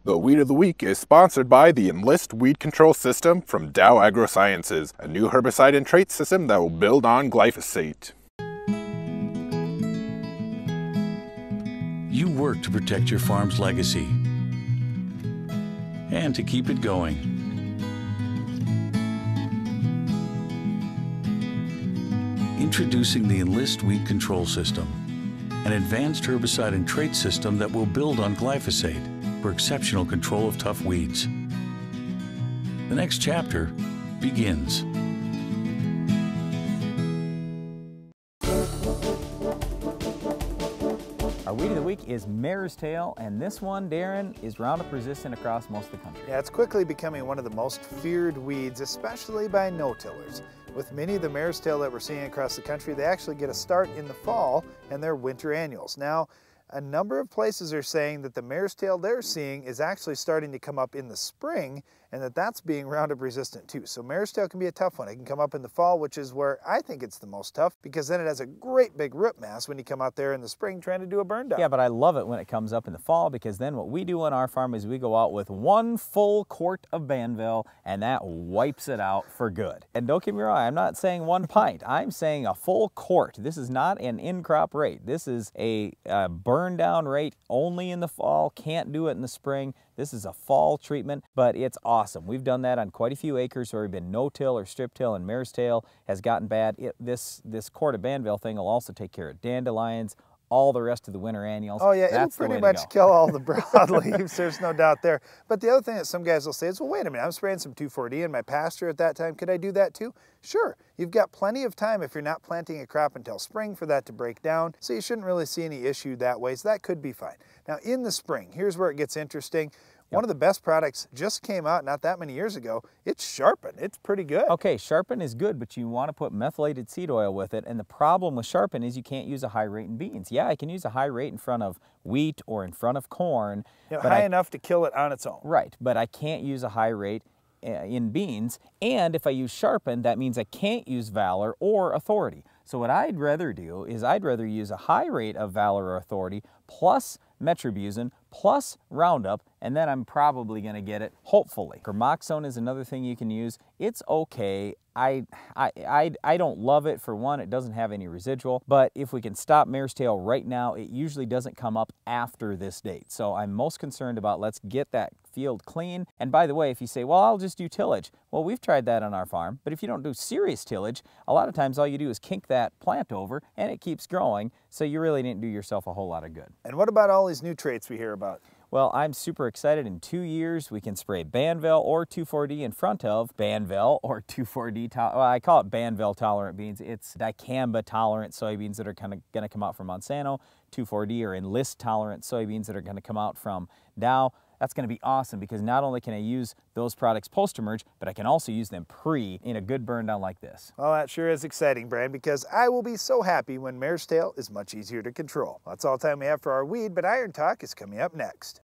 The Weed of the Week is sponsored by the Enlist Weed Control System from Dow AgroSciences, a new herbicide and trait system that will build on glyphosate. You work to protect your farm's legacy and to keep it going. Introducing the Enlist Weed Control System, an advanced herbicide and trait system that will build on glyphosate for exceptional control of tough weeds. The next chapter begins. Our weed of the week is Marestail, and this one, Darren, is Roundup resistant across most of the country. Yeah, it's quickly becoming one of the most feared weeds, especially by no-tillers. With many of the Marestail that we're seeing across the country, they actually get a start in the fall and they're winter annuals. Now, a number of places are saying that the Marestail they're seeing is actually starting to come up in the spring and that's being Roundup resistant too. So Marestail can be a tough one. It can come up in the fall, which is where I think it's the most tough because then it has a great big root mass when you come out there in the spring trying to do a burn down. Yeah, but I love it when it comes up in the fall because then what we do on our farm is we go out with 1 full quart of Banville and that wipes it out for good. And don't get me wrong, I'm not saying 1 pint. I'm saying a full quart. This is not an in-crop rate. This is a burn down rate only in the fall. Can't do it in the spring. This is a fall treatment, but it's awesome. We've done that on quite a few acres where we've been no-till or strip-till and Marestail has gotten bad. This quart of Banville thing will also take care of dandelions, all the rest of the winter annuals. Oh yeah, it'll pretty much kill all the broadleaves, there's no doubt there. But the other thing that some guys will say is, well, wait a minute, I'm spraying some 2,4-D in my pasture at that time. Could I do that too? Sure, you've got plenty of time if you're not planting a crop until spring for that to break down, so you shouldn't really see any issue that way, so that could be fine. Now in the spring, here's where it gets interesting. One of the best products just came out not that many years ago. It's Sharpen. It's pretty good. Okay, Sharpen is good, but you want to put methylated seed oil with it. And the problem with Sharpen is you can't use a high rate in beans. Yeah, I can use a high rate in front of wheat or in front of corn. You know, high enough to kill it on its own. Right, but I can't use a high rate in beans. And if I use Sharpen, that means I can't use Valor or Authority. So what I'd rather do is I'd rather use a high rate of Valor or Authority plus Metribuzin plus Roundup, and then I'm probably going to get it, hopefully. Gramoxone is another thing you can use. It's okay. I don't love it. For one, it doesn't have any residual, but if we can stop Marestail right now, it usually doesn't come up after this date. So I'm most concerned about let's get that field clean. And by the way, if you say, well, I'll just do tillage. Well, we've tried that on our farm, but if you don't do serious tillage, a lot of times all you do is kink that plant over and it keeps growing, so you really didn't do yourself a whole lot of good. And what about all these new traits we hear about? Well, I'm super excited. In 2 years, we can spray Banville or 2,4-D in front of Banville or 2,4-D, well, I call it Banville tolerant beans. It's dicamba tolerant soybeans that are kind of going to come out from Monsanto, 2,4-D or Enlist tolerant soybeans that are going to come out from Dow. That's going to be awesome because not only can I use those products post-emerge, but I can also use them pre in a good burn down like this. Well, that sure is exciting, Brad, because I will be so happy when Marestail is much easier to control. That's all the time we have for our weed, but Iron Talk is coming up next.